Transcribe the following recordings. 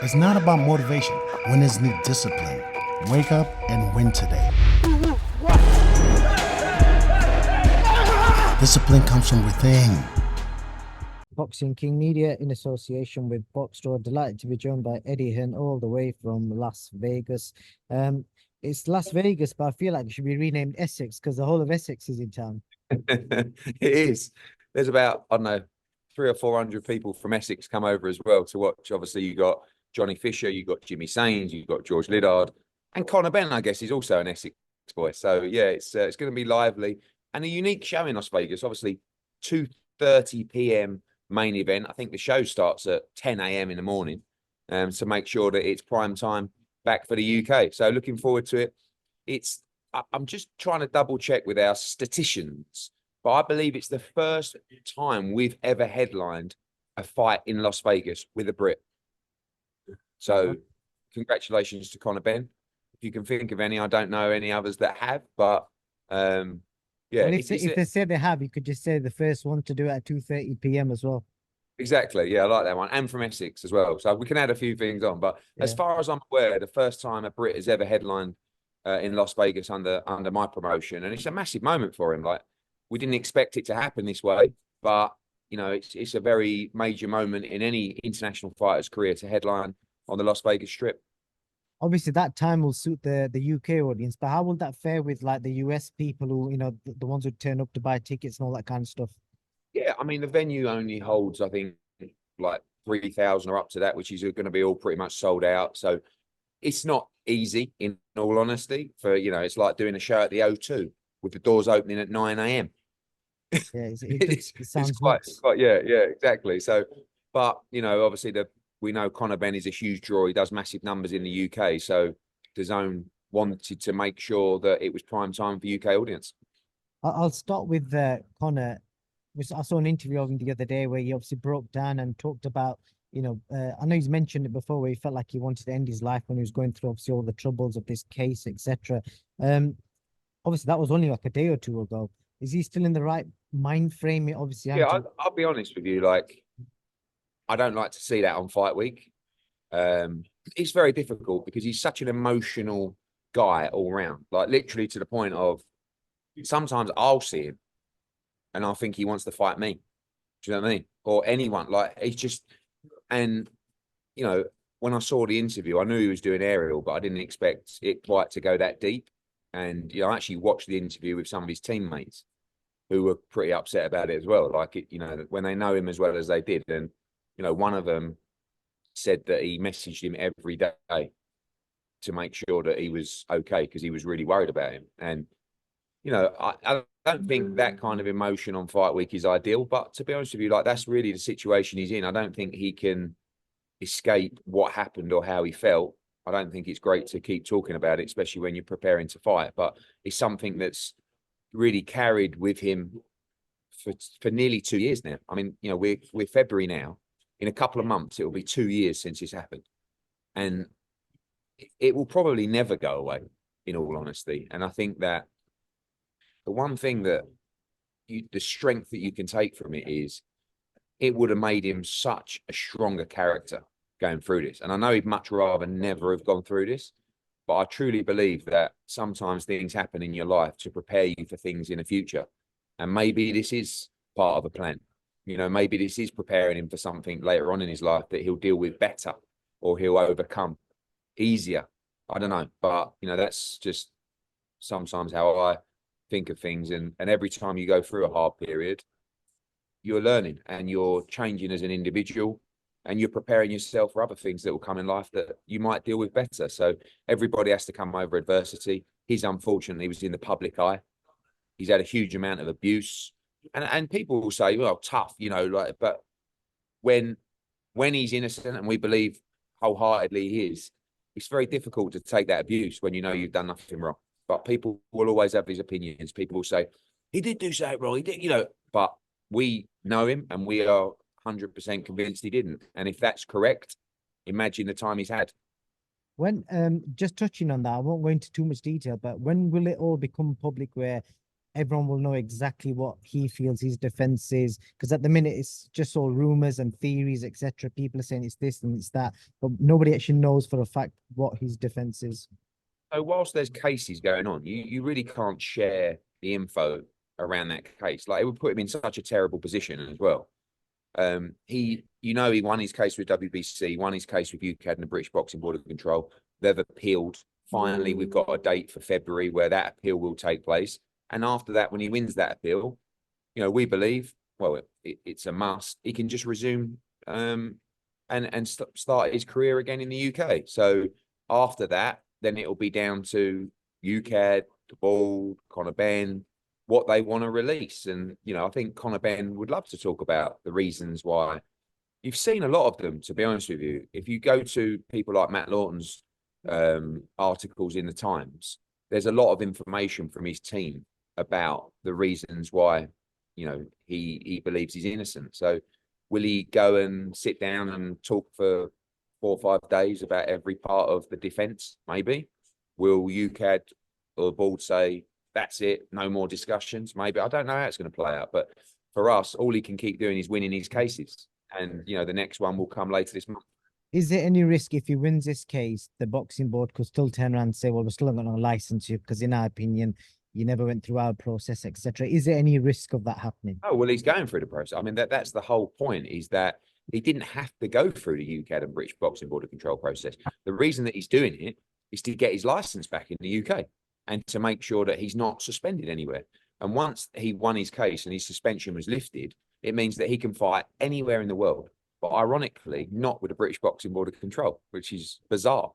It's not about motivation. Winners need discipline. Wake up and win today. Discipline comes from within. Boxing King Media in association with Boxraw. Delighted to be joined by Eddie Hearn all the way from Las Vegas. It's Las Vegas, but I feel like it should be renamed Essex because the whole of Essex is in town. It is. There's about, I don't know, 300 or 400 people from Essex come over as well to watch. Obviously, you got Johnny Fisher, you got Jimmy Sains, you got George Liddard, and Conor Benn, I guess, is also an Essex boy. So yeah, it's going to be lively and a unique show in Las Vegas. Obviously, 2:30 p.m. main event. I think the show starts at 10 a.m. in the morning, to make sure that it's prime time back for the UK. So looking forward to it. I'm just trying to double check with our statisticians, but I believe it's the first time we've ever headlined a fight in Las Vegas with a Brit. So congratulations to Conor Benn. If you can think of any, I don't know any others that have, but yeah. Well, if they say they have, you could just say the first one to do it at 2:30 p.m. as well. Exactly. Yeah, I like that one. And from Essex as well. So we can add a few things on. But as far as I'm aware, the first time a Brit has ever headlined in Las Vegas under my promotion. And it's a massive moment for him. Like, we didn't expect it to happen this way, but you know, it's a very major moment in any international fighter's career to headline on the Las Vegas Strip. Obviously, that time will suit the UK audience, but how will that fare with like the US people who, you know, the ones who turn up to buy tickets and all that kind of stuff? Yeah, I mean, the venue only holds, I think, like 3,000 or up to that, which is going to be all pretty much sold out. So it's not easy, in all honesty, for, you know, it's like doing a show at the O2 with the doors opening at 9 a.m. Yeah, it sounds quite, yeah, exactly. So, but, you know, obviously we know Conor Benn is a huge draw. He does massive numbers in the UK. So DAZN wanted to make sure that it was prime time for UK audience. I'll start with Conor. I saw an interview of him the other day where he obviously broke down and talked about, you know, I know he's mentioned it before where he felt like he wanted to end his life when he was going through obviously all the troubles of this case, etc. Obviously that was only like a day or two ago. Is he still in the right mind frame? Obviously, yeah, I'll be honest with you. Like, I don't like to see that on fight week. It's very difficult because he's such an emotional guy all round, like literally to the point of sometimes I'll see him and I think he wants to fight me. Do you know what I mean? Or anyone. Like, he's just, and you know, when I saw the interview, I knew he was doing aerial, but I didn't expect it quite to go that deep. And you know, I actually watched the interview with some of his teammates who were pretty upset about it as well. Like, it, you know, when they know him as well as they did, and you know, one of them said that he messaged him every day to make sure that he was okay because he was really worried about him. And you know, I don't think that kind of emotion on fight week is ideal. But to be honest with you, like, that's really the situation he's in. I don't think he can escape what happened or how he felt. I don't think it's great to keep talking about it, especially when you're preparing to fight. But it's something that's really carried with him for nearly 2 years now. I mean, you know, we're February now. In a couple of months, it will be 2 years since this happened, and it will probably never go away, in all honesty. And I think that the one thing that the strength that you can take from it is it would have made him such a stronger character going through this. And I know he'd much rather never have gone through this, but I truly believe that sometimes things happen in your life to prepare you for things in the future. And maybe this is part of a plan. You know, maybe this is preparing him for something later on in his life that he'll deal with better or he'll overcome easier. I don't know. But, you know, that's just sometimes how I think of things. And every time you go through a hard period, you're learning and you're changing as an individual, and you're preparing yourself for other things that will come in life that you might deal with better. So everybody has to come over adversity. He's unfortunately was in the public eye. He's had a huge amount of abuse, and people will say, well, tough, you know, like, but when he's innocent, and we believe wholeheartedly he is, it's very difficult to take that abuse when you know you've done nothing wrong. But people will always have these opinions. People will say, he did do something wrong, he did, you know, but we know him and we are 100% convinced he didn't. And if that's correct, imagine the time he's had. When just touching on that, I won't go into too much detail, but when will it all become public where everyone will know exactly what he feels his defense is. Because at the minute, it's just all rumors and theories, etc. People are saying it's this and it's that, but nobody actually knows for a fact what his defense is. So whilst there's cases going on, you really can't share the info around that case. Like, it would put him in such a terrible position as well. He won his case with WBC, won his case with UKAD and the British Boxing Board of Control. They've appealed. Finally, we've got a date for February where that appeal will take place. And after that, when he wins that appeal, we believe, well, it's a must. He can just resume and start his career again in the UK. So after that, then it'll be down to UKAD, the board, Conor Benn, what they want to release. And, I think Conor Benn would love to talk about the reasons why. You've seen a lot of them, to be honest with you. If you go to people like Matt Lawton's articles in the Times, there's a lot of information from his team about the reasons why, he believes he's innocent. So will he go and sit down and talk for 4 or 5 days about every part of the defence? Maybe. Will UKAD or the board say, that's it, no more discussions? Maybe. I don't know how it's going to play out. But for us, all he can keep doing is winning his cases. And, the next one will come later this month. Is there any risk if he wins this case, the boxing board could still turn around and say, well, we're still not going to license you because in our opinion, you never went through our process, etc. Is there any risk of that happening? Oh, well, he's going through the process. I mean, that's the whole point, is that he didn't have to go through the UKAD and British Boxing Board of Control process. The reason that he's doing it is to get his license back in the UK and to make sure that he's not suspended anywhere. And once he won his case and his suspension was lifted, it means that he can fight anywhere in the world. But ironically, not with the British Boxing Board of Control, which is bizarre.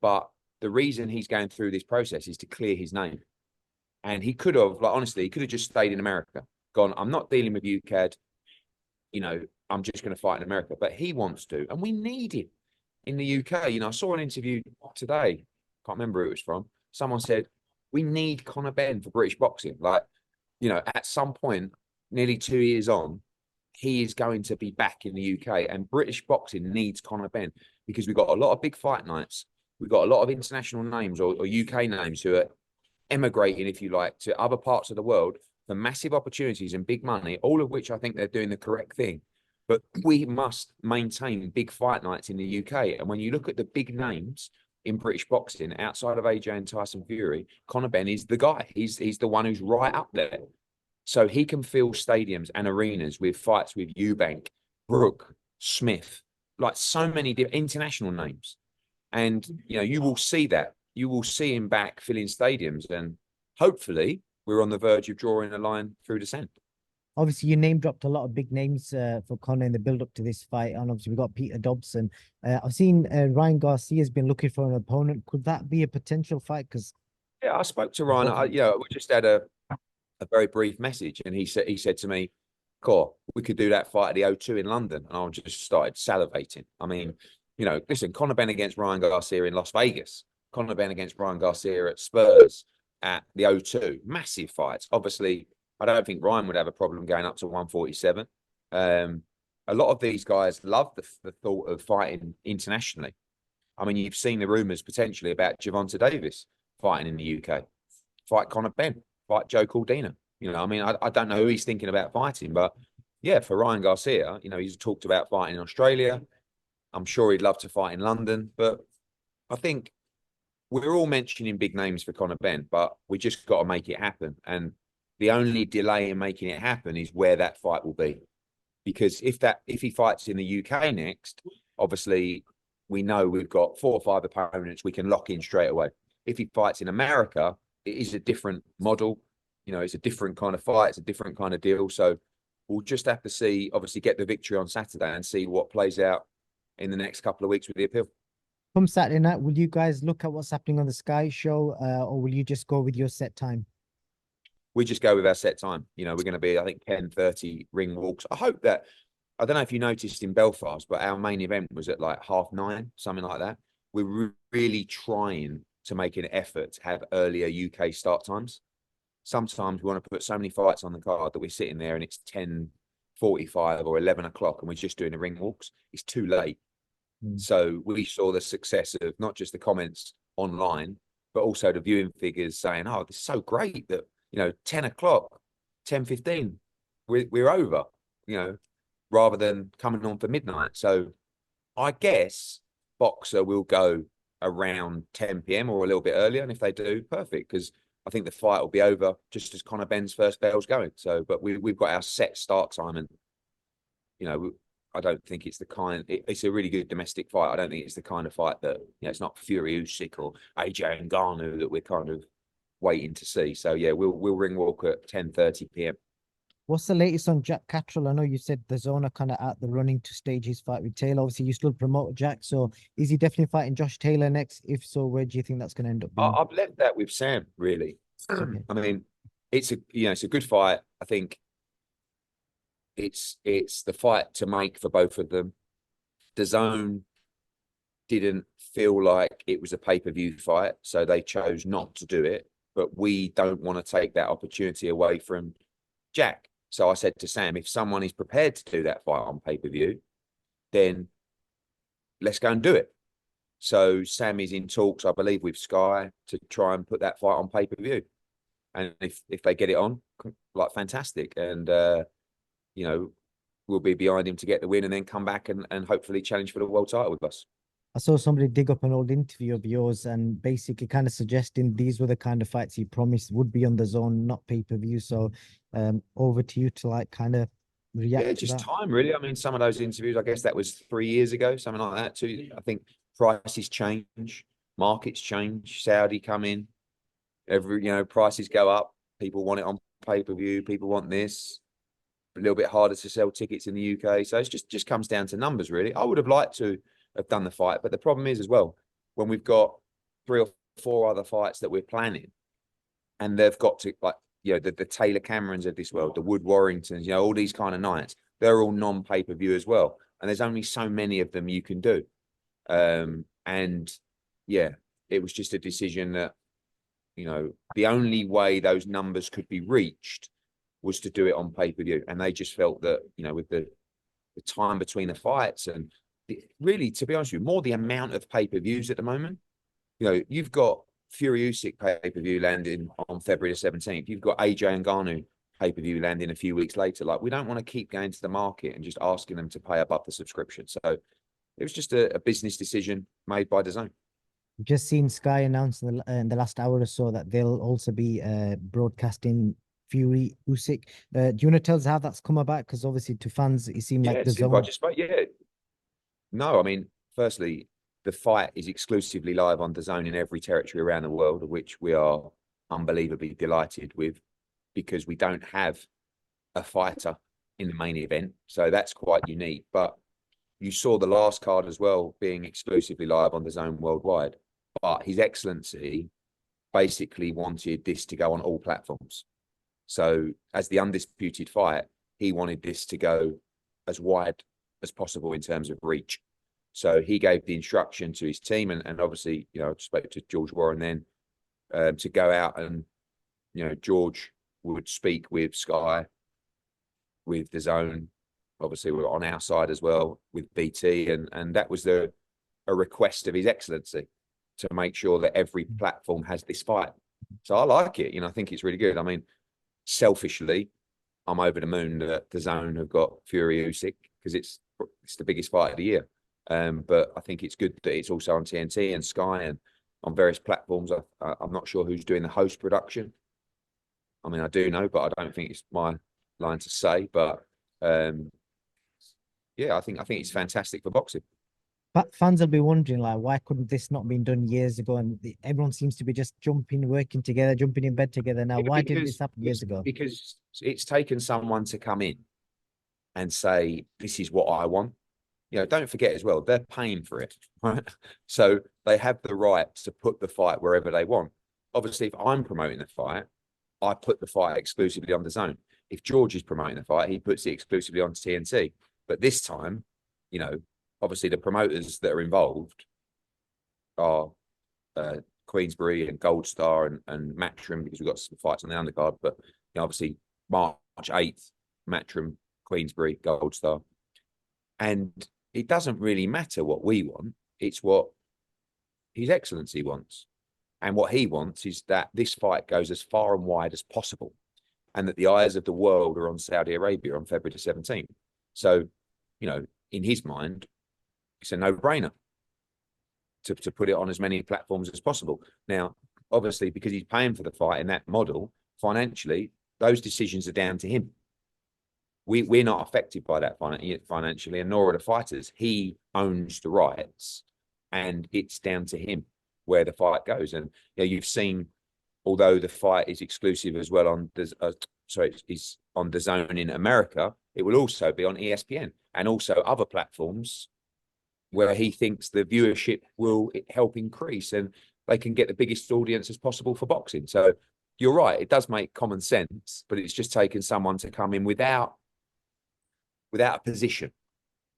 But the reason he's going through this process is to clear his name. And he could have, honestly, he could have just stayed in America, gone, I'm not dealing with UKAD, I'm just going to fight in America. But he wants to, and we need him in the UK. I saw an interview today, can't remember who it was from. Someone said, we need Conor Benn for British boxing. At some point, nearly 2 years on, he is going to be back in the UK, and British boxing needs Conor Benn because we've got a lot of big fight nights. We've got a lot of international names or UK names who are emigrating, if you like, to other parts of the world for massive opportunities and big money, all of which I think they're doing the correct thing. But we must maintain big fight nights in the UK. And when you look at the big names in British boxing, outside of AJ and Tyson Fury, Conor Benn is the guy. He's the one who's right up there. So he can fill stadiums and arenas with fights with Eubank, Brook, Smith, like so many international names. And, you will see that. You will see him back filling stadiums. And hopefully we're on the verge of drawing a line through descent. Obviously, you name dropped a lot of big names for Conor in the build up to this fight. And obviously, we've got Peter Dobson. I've seen Ryan Garcia has been looking for an opponent. Could that be a potential fight? Because I spoke to Ryan. We just had a very brief message, and he said to me, "Cool, we could do that fight at the O2 in London." And I just started salivating. I mean, listen, Conor Benn against Ryan Garcia in Las Vegas, Conor Benn against Ryan Garcia at Spurs at the O2, massive fights. Obviously, I don't think Ryan would have a problem going up to 147. A lot of these guys love the thought of fighting internationally. I mean, you've seen the rumours potentially about Gervonta Davis fighting in the UK, fight Conor Benn, fight Joe Cordina. I don't know who he's thinking about fighting, but yeah, for Ryan Garcia, he's talked about fighting in Australia. I'm sure he'd love to fight in London, but I think we're all mentioning big names for Conor Benn, but we just got to make it happen. And the only delay in making it happen is where that fight will be. Because if he fights in the UK next, obviously we know we've got 4 or 5 opponents we can lock in straight away. If he fights in America, it is a different model. It's a different kind of fight. It's a different kind of deal. So we'll just have to see, obviously get the victory on Saturday and see what plays out in the next couple of weeks with the appeal. Come Saturday night, will you guys look at what's happening on the Sky show or will you just go with your set time? We just go with our set time. We're going to be, I think, 10:30 ring walks. I hope that, I don't know if you noticed in Belfast, but our main event was at like 9:30, something like that. We're really trying to make an effort to have earlier UK start times. Sometimes we want to put so many fights on the card that we're sitting there and it's 10:45 or 11 o'clock and we're just doing the ring walks. It's too late. So we saw the success of not just the comments online, but also the viewing figures saying, oh, this is so great that 10 o'clock, 10:15, we're over, rather than coming on for midnight. So I guess Boxer will go around 10 p.m. or a little bit earlier. And if they do, perfect, because I think the fight will be over just as Conor Benn's first bell's going. So, but we've got our set start time, and I don't think it's it's a really good domestic fight. I don't think it's the kind of fight that, it's not Fury Usyk or AJ Ngannou that we're kind of waiting to see. So yeah, we'll ring walk at 10:30 p.m. What's the latest on Jack Catterall? I know you said the zone are kind of out the running to stage his fight with Taylor. Obviously, you still promote Jack, so is he definitely fighting Josh Taylor next? If so, where do you think that's going to end up being? I've left that with Sam, really. Okay. I mean, it's a good fight. I think it's the fight to make for both of them. DAZN didn't feel like it was a pay-per-view fight, so they chose not to do it. But we don't want to take that opportunity away from Jack. So I said to Sam, if someone is prepared to do that fight on pay-per-view, then let's go and do it. So Sam is in talks, I believe, with Sky to try and put that fight on pay-per-view. And if they get it on, like, fantastic. And, we'll be behind him to get the win and then come back and hopefully challenge for the world title with us. I saw somebody dig up an old interview of yours and basically kind of suggesting these were the kind of fights he promised would be on the zone, not pay-per-view. So over to you to kind of react to just that. time, really. I mean, some of those interviews, I guess that was 3 years ago, something like that too. I think prices change, markets change, Saudi come in, prices go up, people want it on pay-per-view, people want this. A little bit harder to sell tickets in the UK. So it's just comes down to numbers, really. I would have liked to have done the fight, but the problem is as well, when we've got 3 or 4 other fights that we're planning, and they've got to, the Taylor Camerons of this world, the Wood Warringtons, all these kind of nights, they're all non-pay-per-view as well, and there's only so many of them you can do. And yeah, it was just a decision that, the only way those numbers could be reached was to do it on pay-per-view, and they just felt that, with the time between the fights and really, to be honest with you, more the amount of pay-per-views at the moment. You've got Fury Usyk pay-per-view landing on February the 17th. You've got AJ Ngannou pay-per-view landing a few weeks later. Like, we don't want to keep going to the market and just asking them to pay above the subscription. So it was just a business decision made by DAZN. Just seen Sky announce in the last hour or so that they'll also be broadcasting Fury Usyk. Do you want to tell us how that's come about? Because obviously to fans, it seemed like the zone. No, I mean, firstly, the fight is exclusively live on DAZN in every territory around the world, which we are unbelievably delighted with, because we don't have a fighter in the main event. So that's quite unique. But you saw the last card as well being exclusively live on DAZN worldwide. But His Excellency basically wanted this to go on all platforms. So as the undisputed fight, he wanted this to go as wide as possible in terms of reach. So he gave the instruction to his team, and obviously, I spoke to George Warren then, to go out and, George would speak with Sky, with DAZN. Obviously, we're on our side as well with BT, and that was a request of His Excellency to make sure that every platform has this fight. So I like it. I think it's really good. I mean, selfishly, I'm over the moon that DAZN have got Fury Usyk, because it's the biggest fight of the year. But I think it's good that it's also on TNT and Sky and on various platforms. I'm not sure who's doing the host production. I mean, I do know, but I don't think it's my line to say. But yeah, I think it's fantastic for boxing. But fans will be wondering, why couldn't this not been done years ago? And everyone seems to be just working together, jumping in bed together now. Why didn't this happen years ago? Because it's taken someone to come in and say, this is what I want. Don't forget as well, they're paying for it, right? So they have the right to put the fight wherever they want. Obviously, if I'm promoting the fight, I put the fight exclusively on DAZN. If George is promoting the fight, he puts it exclusively on TNT. But this time, obviously the promoters that are involved are Queensbury and Gold Star and Matchroom, because we've got some fights on the undercard. But obviously March 8th, Matchroom, Queensbury, Gold Star. And it doesn't really matter what we want. It's what His Excellency wants. And what he wants is that this fight goes as far and wide as possible, and that the eyes of the world are on Saudi Arabia on February the 17th. So, you know, in his mind, it's a no-brainer to put it on as many platforms as possible. Now, obviously, because he's paying for the fight in that model, financially, those decisions are down to him. We're not affected by that financially, and nor are the fighters. He owns the rights, and it's down to him where the fight goes. And you know, you've seen, although the fight is exclusive as well on the it's on DAZN in America, it will also be on ESPN and also other platforms where he thinks the viewership will help increase and they can get the biggest audience as possible for boxing. So you're right, it does make common sense, but it's just taken someone to come in without a position.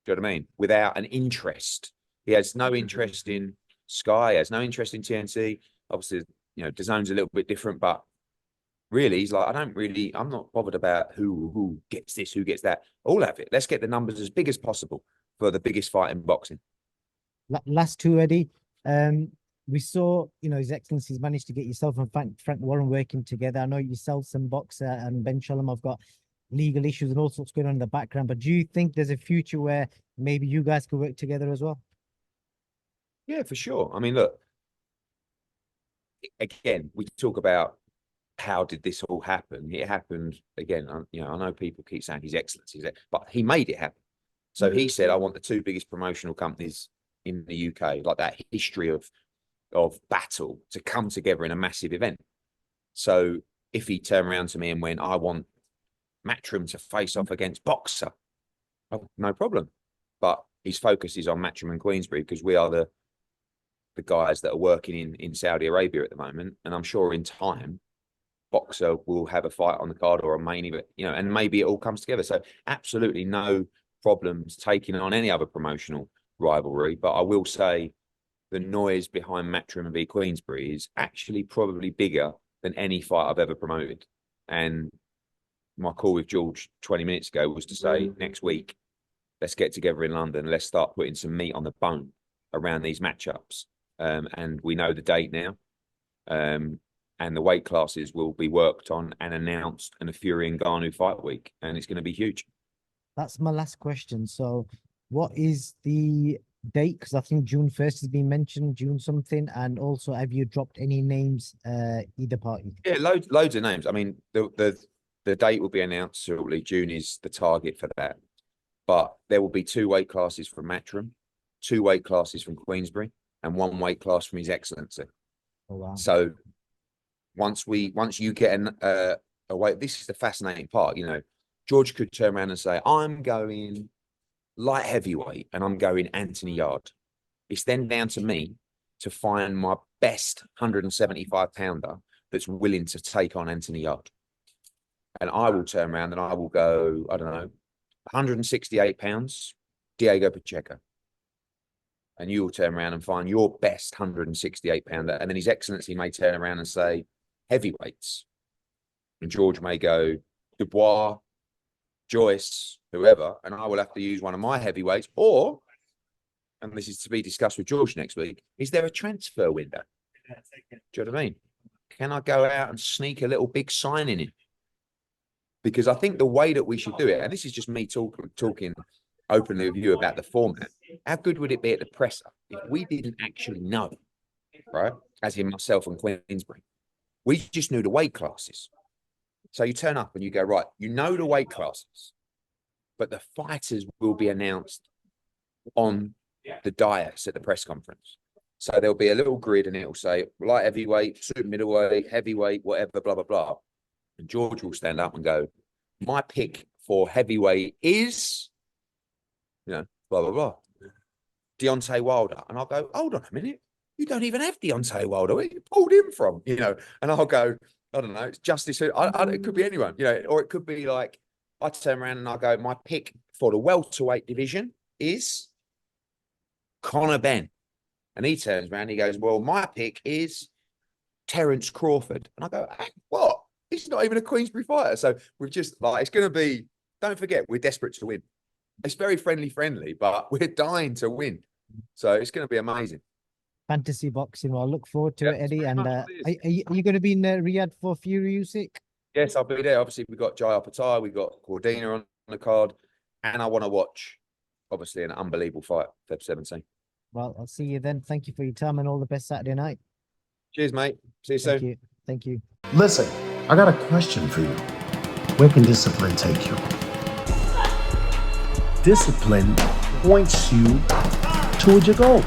Do you know what I mean? Without an interest. He has no interest in Sky, he has no interest in TNC. Obviously, you know, DAZN's a little bit different, but really, he's like, I'm not bothered about who gets this, who gets that. All of it. Let's get the numbers as big as possible for the biggest fight in boxing. Last two, Eddie. We saw, you know, His Excellency's managed to get yourself and Frank Warren working together. I know yourself, some boxer, and Ben Shalom have got legal issues and all sorts going on in the background. But do you think there's a future where maybe you guys could work together as well? Yeah, for sure. I mean, look, again, we talk about how did this all happen? It happened again. You know, I know people keep saying His Excellency, but he made it happen. So he said, I want the two biggest promotional companies in the UK, like that history of battle, to come together in a massive event. So if he turned around to me and went, I want Matchroom to face off against Boxer, oh, no problem. But his focus is on Matchroom and Queensberry because we are the guys that are working in Saudi Arabia at the moment. And I'm sure in time, Boxer will have a fight on the card or a main event, you know, and maybe it all comes together. So absolutely no problems taking on any other promotional rivalry. But I will say the noise behind Matchroom v Queensberry is actually probably bigger than any fight I've ever promoted. And my call with George 20 minutes ago was to say, next week, let's get together in London. Let's start putting some meat on the bone around these matchups. And we know the date now. And the weight classes will be worked on and announced in the Fury and Ngannou fight week. And it's going to be huge. That's my last question. So what is the date? Because I think June 1st has been mentioned, June something. And also, have you dropped any names, either party? Yeah, loads of names. I mean, the date will be announced shortly. June is the target for that. But there will be 2 weight classes from Matchroom, 2 weight classes from Queensberry, and 1 weight class from His Excellency. Oh, wow. So once you get a weight, this is the fascinating part. You know, George could turn around and say, I'm going light heavyweight and I'm going Anthony Yard. It's then down to me to find my best 175 pounder that's willing to take on Anthony Yard. And I will turn around and I will go, I don't know, 168 pounds, Diego Pacheco. And you will turn around and find your best 168 pounder. And then His Excellency may turn around and say, heavyweights. And George may go, Dubois, Joyce, whoever, and I will have to use one of my heavyweights. Or, and this is to be discussed with George next week, is there a transfer window? Do you know what I mean? Can I go out and sneak a little big signing in? Because I think the way that we should do it, and this is just me talking openly with you about the format, how good would it be at the presser if we didn't actually know, right? As in myself and Queensberry. We just knew the weight classes. So you turn up and you go, right, you know the weight classes, but the fighters will be announced on the dais at the press conference. So there'll be a little grid and it'll say light heavyweight, super middleweight, heavyweight, whatever, blah, blah, blah. And George will stand up and go, my pick for heavyweight is, you know, blah, blah, blah. Deontay Wilder. And I'll go, hold on a minute. You don't even have Deontay Wilder. Where you pulled him from, you know? And I'll go, I don't know, it's Justice. It could be anyone, you know, or it could be like, I turn around and I go, my pick for the welterweight division is Conor Benn. And he turns around and he goes, well, my pick is Terence Crawford. And I go, hey, what? He's not even a Queensberry fighter. So we've just like, it's going to be, don't forget, we're desperate to win. It's very friendly, but we're dying to win. So it's going to be amazing. fantasy boxing. Well, I look forward to Yeah, it, it's Eddie. very And much are what it is. you going to be in Riyadh for Fury Usyk? Yes, I'll be there. Obviously, we've got Jai Patai, we've got Cordina on the card, and I want to watch, obviously, an unbelievable fight, Feb 17. Well, I'll see you then. Thank you for your time and all the best Saturday night. Cheers, mate. See you Thank soon. you. Thank you. Listen, I got a question for you. Where can discipline take you? Discipline points you towards your goals.